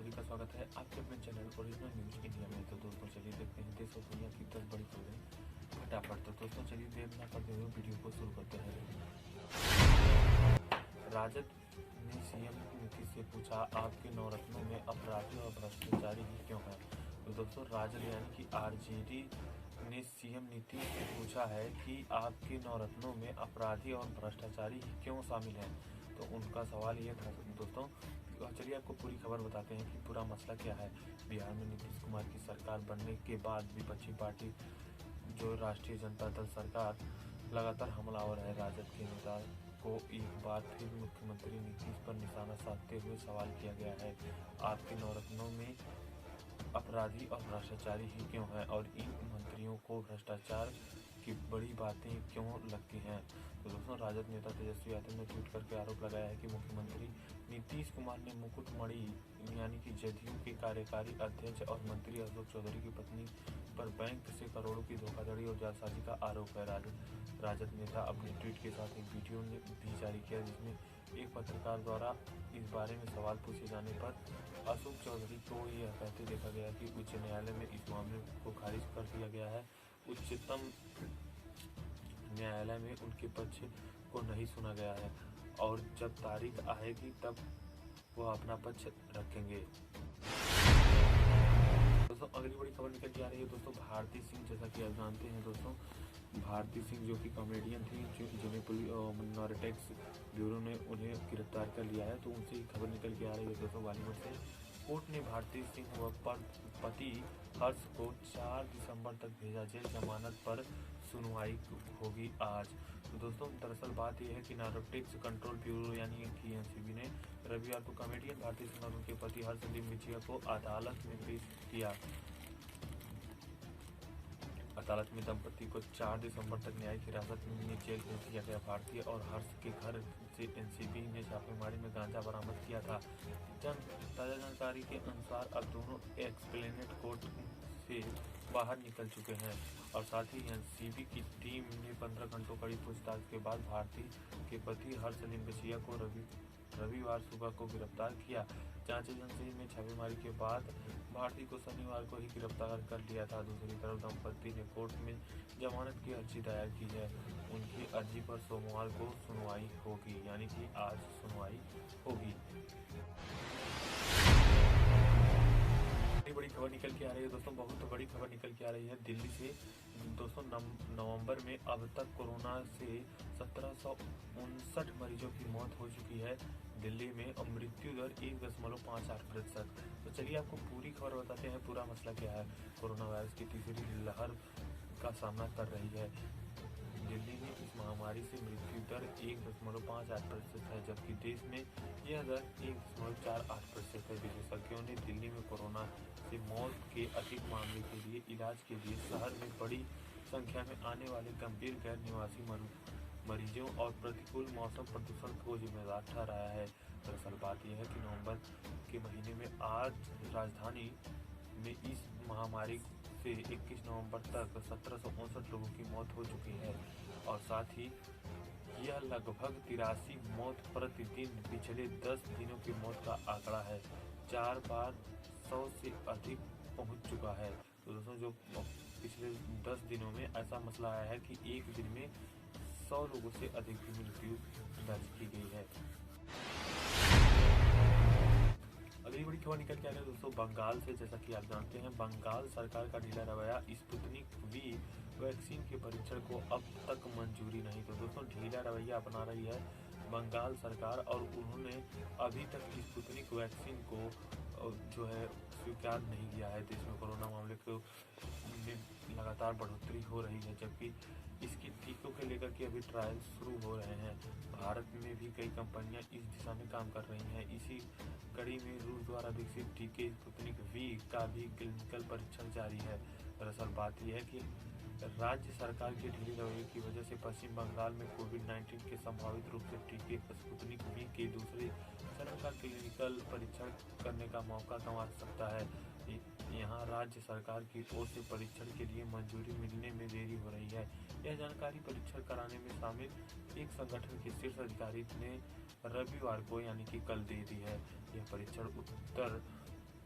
सभी का स्वागत है आपके अपने चैनल ओरिजिनल न्यूज इंडिया में। तो दोस्तों चलिए देखते हैं देश और दुनिया की 10 बड़ी खबरें फटाफट। तो दोस्तों चलिए देर न करते हुए वीडियो को शुरू करते हैं। राजद ने सीएम नीतीश से पूछा, आपके नवरत्नों में अपराधी और भ्रष्टाचारी ही क्यों है। तो दोस्तों राजद यानी कि आरजेडी ने सीएम नीतीश से पूछा है कि आपके नवरत्नों में अपराधी और भ्रष्टाचारी ही क्यों शामिल हैं। तो उनका सवाल ये था दोस्तों। चलिए आपको पूरी खबर बताते हैं कि पूरा मसला क्या है। बिहार में नीतीश कुमार की सरकार बनने के बाद विपक्षी पार्टी जो राष्ट्रीय जनता दल सरकार लगातार हमलावर है। राजद के नेता को एक बार फिर मुख्यमंत्री नीतीश पर निशाना साधते हुए सवाल किया गया है, आपके नवरत्नों में अपराधी और भ्रष्टाचारी ही क्यों है और इन मंत्रियों को भ्रष्टाचार की बड़ी बातें क्यों लगती हैं। तो दोस्तों राजद नेता तेजस्वी यादव ने ट्वीट करके आरोप लगाया है कि मुख्यमंत्री नीतीश कुमार ने मुकुटमणि यानी कि जदयू के कार्यकारी अध्यक्ष और मंत्री अशोक चौधरी की पत्नी पर बैंक से करोड़ों की धोखाधड़ी और जालसाजी का आरोप है। राजद नेता अपने ट्वीट के साथ एक वीडियो ने भी जारी किया, जिसमें एक पत्रकार द्वारा इस बारे में सवाल पूछे जाने पर अशोक चौधरी को यह कहते देखा गया कि उच्च न्यायालय में इस मामले को खारिज कर दिया गया है। उच्चतम न्यायालय में उनके पक्ष को नहीं सुना गया है और जब तारीख आएगी तब वह अपना पक्ष रखेंगे। दोस्तों अगली बड़ी खबर निकल के आ रही है दोस्तों भारती सिंह। जैसा कि आप जानते हैं दोस्तों, भारती सिंह जो कि कॉमेडियन थी, जिन्हें मिनोरिटेक्स ब्यूरो ने उन्हें गिरफ्तार कर लिया है। तो उनसे ही खबर निकल के आ रही है दोस्तों बॉलीवुड से। कोर्ट ने भारती सिंह व पति हर्ष को 4 दिसंबर तक भेजा जेल। जमानत पर सुनवाई होगी आज। तो दोस्तों दरअसल बात यह है कि नारकोटिक्स कंट्रोल ब्यूरो यानी कि एनसीबी ने रविवार को कॉमेडियन भारती सिंह और उनके पति हर्ष लिम्बिचिया को अदालत में पेश किया। अदालत में दंपति को 4 दिसंबर तक न्यायिक हिरासत में जेल भेज दिया गया। भारतीय और हर्ष के घर से एनसीबी ने छापेमारी में गांजा बरामद किया था। ताजा जानकारी के अनुसार अब दोनों एक्सप्लेनेट कोर्ट से बाहर निकल चुके हैं और साथ ही एनसीबी की टीम ने 15 घंटों कड़ी पूछताछ के बाद भारती के पति हर्ष लिम्बिचिया को रविवार सुबह को गिरफ्तार किया। जांच एजेंसी में छापेमारी के बाद भारती को शनिवार को ही गिरफ्तार कर लिया था। दूसरी तरफ दंपति ने कोर्ट में जमानत की अर्जी दायर की है। उनकी अर्जी पर सोमवार को सुनवाई होगी, यानी कि आज सुनवाई होगी। बड़ी खबर निकल के आ रही है दोस्तों, बहुत बड़ी खबर निकल के आ रही है दिल्ली से दोस्तों। नवंबर में अब तक कोरोना से 1759 मरीजों की मौत हो चुकी है दिल्ली में और मृत्यु दर 1.58%। तो चलिए आपको पूरी खबर बताते हैं, पूरा मसला क्या है। कोरोना वायरस की तीसरी लहर का सामना कर रही है दिल्ली में। इस महामारी से मृत्यु दर 1.58% है, जबकि देश में यह दर 1.48% है। विशेषज्ञों ने दिल्ली में कोरोना से मौत के अधिक मामले के लिए इलाज के लिए शहर में बड़ी संख्या में आने वाले गंभीर गैर निवासी मरीजों और प्रतिकूल मौसम प्रदूषण को जिम्मेदार ठहराया है। दरअसल बात यह है कि नवंबर के महीने में आज राजधानी में इस महामारी से 21 नवंबर तक 1759 लोगों की मौत हो चुकी है और साथ ही यह लगभग 83 मौत प्रतिदिन पिछले 10 दिनों की मौत का आंकड़ा है। 4 बार 100 से अधिक पहुंच चुका है। तो दोस्तों जो पिछले 10 दिनों में ऐसा मसला आया है कि एक दिन में 100 लोगों से अधिक की मृत्यु दर्ज की गई है। अगली बड़ी खबर निकल के आ रही है दोस्तों बंगाल से। जैसा कि आप जानते हैं बंगाल सरकार का ढीला रवैया, स्पुतनिक वी वैक्सीन के परीक्षण को अब तक मंजूरी नहीं। तो दोस्तों ढीला रवैया अपना रही है बंगाल सरकार और उन्होंने अभी तक स्पुतनिक वैक्सीन को जो है स्वीकार नहीं किया है। देश में कोरोना मामले को लगातार बढ़ोतरी हो रही है, जबकि इसके टीकों के लेकर के अभी ट्रायल शुरू हो रहे हैं। भारत में भी कई कंपनियां इस दिशा में काम कर रही हैं। इसी कड़ी में रूस द्वारा विकसित टीके स्पुतनिक वी का भी क्लिनिकल परीक्षण जारी है। दरअसल बात यह है कि राज्य सरकार के ढीले रवैये की वजह से पश्चिम बंगाल में कोविड-19 के संभावित रूप से टीके स्पुतनिक वी के दूसरे चरण का क्लिनिकल परीक्षण करने का मौका गंवा सकता है। यहाँ राज्य सरकार की ओर से परीक्षण के लिए मंजूरी मिलने में देरी हो रही है। यह जानकारी परीक्षण कराने में शामिल एक संगठन के शीर्ष अधिकारी ने रविवार को यानी कि कल दे दी है। यह परीक्षण उत्तर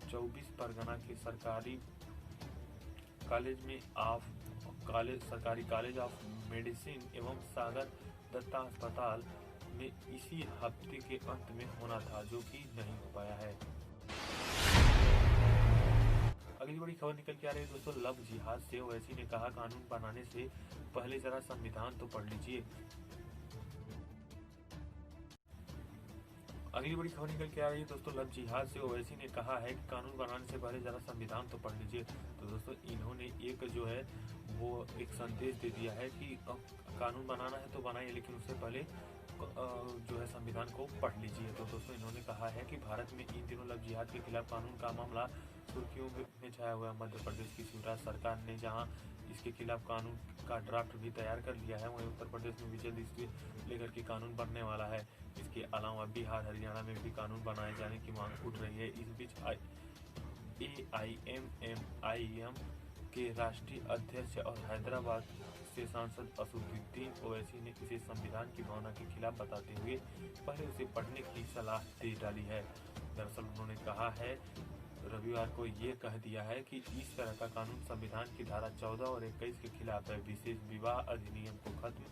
24 परगना के सरकारी कॉलेज ऑफ मेडिसिन एवं सागर दत्ता अस्पताल में इसी हफ्ते के अंत में होना था, जो कि नहीं हो पाया है। अगली बड़ी खबर निकल के आ रही है दोस्तों लव जिहाद से। ओवैसी ने कहा कानून बनाने से पहले जरा संविधान तो पढ़ लीजिए। अगली बड़ी खबर निकल के आ रही है दोस्तों लव जिहाद से। ओवैसी ने कहा है कि कानून बनाने से पहले जरा संविधान तो पढ़ लीजिए। तो दोस्तों इन्होंने एक जो है वो एक संदेश दे दिया है कि कानून बनाना है तो बनाइए, लेकिन उससे पहले जो है संविधान को पढ़ लीजिए। तो दोस्तों इन्होंने कहा है कि भारत में इन दिनों लव जिहाद के खिलाफ कानून का मामला सुर्खियों में छाया हुआ है। मध्य प्रदेश की शिवराज सरकार ने जहां इसके खिलाफ कानून का ड्राफ्ट भी तैयार कर लिया है, वहीं उत्तर प्रदेश में भी जल्द इसके लेकर के कानून बनने वाला है। इसके अलावा बिहार हरियाणा में भी कानून बनाए जाने की मांग उठ रही है। इस बीच AIMMIM के राष्ट्रीय अध्यक्ष और हैदराबाद से सांसद असदुद्दीन ओवैसी ने इसे संविधान की भावना के खिलाफ बताते हुए पहले उसे पढ़ने की सलाह दे डाली है। दरअसल उन्होंने कहा है रविवार को ये कह दिया है कि इस तरह का कानून संविधान की धारा 14 और 21 के खिलाफ है। विशेष विवाह अधिनियम को खत्म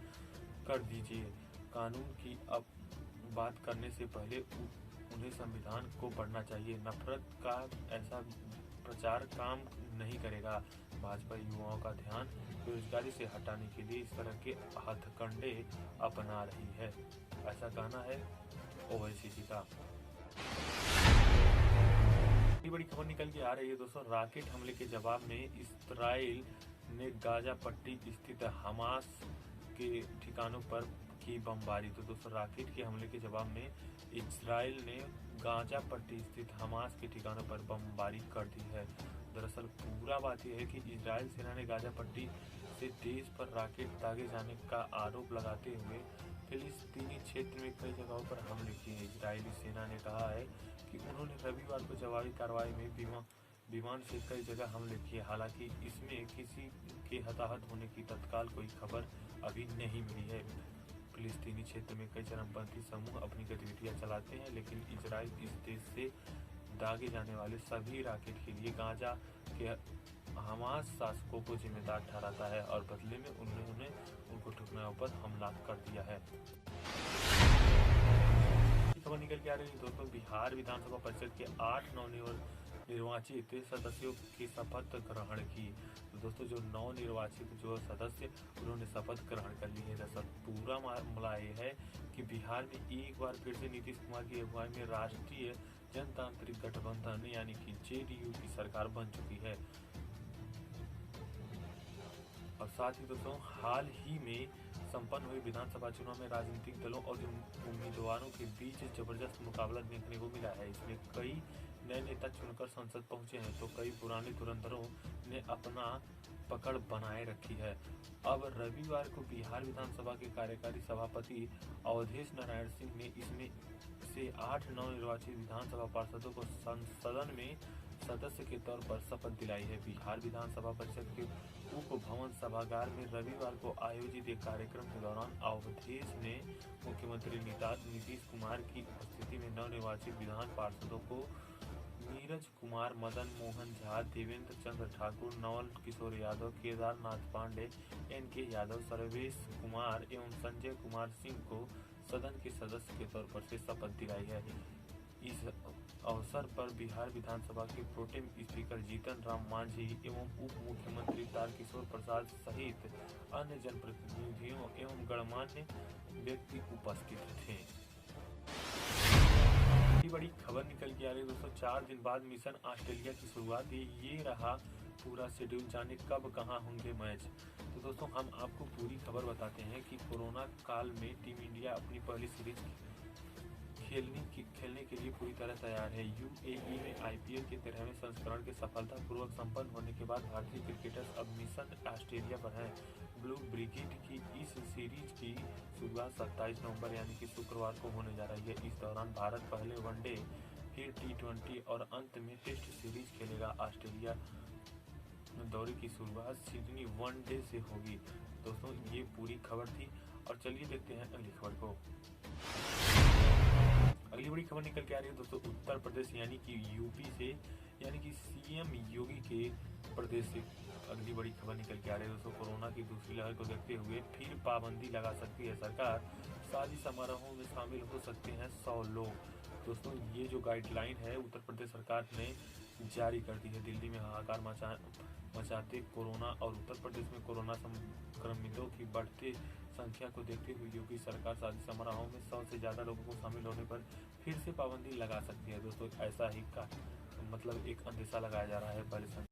कर दीजिए। कानून की अब बात करने से पहले उन्हें संविधान को पढ़ना चाहिए। नफरत का ऐसा प्रचार काम नहीं करेगा। भाजपा युवाओं का ध्यान बेरोजगारी से हटाने के लिए इस तरह के हथकंडे अपना रही है, ऐसा कहना है ओवैसी जी का। बड़ी खबर निकल के आ रही है दोस्तों रॉकेट हमले के जवाब में इस्राइल ने गाजा पट्टी स्थित हमास के ठिकानों पर की बमबारी। तो दोस्तों रॉकेट के हमले के जवाब में इस्राइल ने गाजा पट्टी स्थित हमास के ठिकानों पर बमबारी कर दी है। दरअसल पूरा बात यह है कि इजराइल सेना ने गाजा पट्टी से देश पर रॉकेट दागे जाने का आरोप लगाते हुए फिलिस्तीनी क्षेत्र में कई जगहों पर हमले किए। इजरायली सेना ने कहा है कि उन्होंने रविवार को जवाबी कार्रवाई में विमान से कई जगह हमले किए। हालांकि इसमें किसी के हताहत होने की तत्काल कोई खबर अभी नहीं मिली है। फिलिस्तीनी क्षेत्र में कई चरमपंथी समूह अपनी गतिविधियां चलाते हैं, लेकिन इजराइल इस देश से दागे जाने वाले सभी रॉकेट के लिए गाजा के हमास शासकों को जिम्मेदार ठहराता है और बदले में उन्होंने उनको ठिकानों पर हमला कर दिया है। खबर निकल के आ रही है दोस्तों बिहार विधानसभा परिषद के 8 नवनिर्वाचित सदस्यों की शपथ ग्रहण की। तो दोस्तों जो नवनिर्वाचित जो सदस्य उन्होंने शपथ ग्रहण कर ली है। दरअसल पूरा मामला ये है कि बिहार में एक बार फिर से नीतीश कुमार की अगुवाई में राष्ट्रीय जनतांत्रिक गठबंधन यानी कि JDU की सरकार बन चुकी है। और साथ ही दोस्तों हाल ही में संपन्न हुए विधानसभा चुनाव में राजनीतिक दलों और उम्मीदवारों के बीच जबरदस्त मुकाबला देखने को मिला है। इसमें कई नए नेता चुनकर संसद पहुंचे हैं, तो कई पुराने धुरंधरों ने अपना पकड़ बनाए रखी है। अब रविवार को बिहार विधानसभा के कार्यकारी सभापति अवधेश नारायण सिंह ने इसमें से 8 नवनिर्वाचित विधानसभा पार्षदों को सदन में सदस्य के तौर पर शपथ दिलाई है। बिहार विधानसभा परिषद के उप भवन सभागार में रविवार को आयोजित एक कार्यक्रम के दौरान अवधेश ने मुख्यमंत्री नीतीश कुमार की उपस्थिति में नवनिर्वाचित विधान पार्षदों को नीरज कुमार, मदन मोहन झा, देवेंद्र चंद्र ठाकुर, नवल किशोर यादव, केदारनाथ पांडे, NK यादव, सर्वेश कुमार एवं संजय कुमार सिंह को सदन के सदस्य के तौर पर से शपथ दिलाई है। इस अवसर पर बिहार विधानसभा के प्रोटेम स्पीकर जीतन राम मांझी एवं उप मुख्यमंत्री तारकिशोर प्रसाद सहित अन्य जनप्रतिनिधियों एवं गणमान्य व्यक्ति उपस्थित थे। बड़ी खबर निकल के आ रही है दोस्तों 4 दिन बाद मिशन ऑस्ट्रेलिया की शुरुआत। ये रहा पूरा शेड्यूल, जाने कब कहां होंगे मैच। तो दोस्तों हम आपको पूरी खबर बताते हैं कि कोरोना काल में टीम इंडिया अपनी पहली सीरीज खेलने के लिए पूरी तरह तैयार है। UAE में IPL के 13वें संस्करण के सफलतापूर्वक संपन्न होने के बाद भारतीय क्रिकेटर्स अब मिशन ऑस्ट्रेलिया पर हैं। ब्लू ब्रिगेड की इस सीरीज की शुरुआत 27 नवंबर यानी कि शुक्रवार को होने जा रही है। इस दौरान भारत पहले वनडे फिर T20 और अंत में टेस्ट सीरीज खेलेगा। ऑस्ट्रेलिया दौरे की शुरुआत सिडनी वनडे से होगी। दोस्तों ये पूरी खबर थी और चलिए देखते हैं अगली खबर को। अगली बड़ी खबर निकल के आ रही है दोस्तों उत्तर प्रदेश यानी कि UP से यानी कि सीएम योगी के प्रदेश से अगली बड़ी खबर निकल के आ रही है दोस्तों। कोरोना की दूसरी लहर को देखते हुए फिर पाबंदी लगा सकती है सरकार। शादी समारोहों में शामिल हो सकते हैं 100 लोग। दोस्तों ये जो गाइडलाइन है उत्तर प्रदेश सरकार ने जारी कर दी है। दिल्ली में हाहाकार मचाते कोरोना और उत्तर प्रदेश में कोरोना संक्रमितों की बढ़ते संख्या को देखते हुए योगी सरकार शादी समारोहों में 100 से ज़्यादा लोगों को शामिल होने पर फिर से पाबंदी लगा सकती है दोस्तों। ऐसा ही का मतलब एक अंदेशा लगाया जा रहा है पहले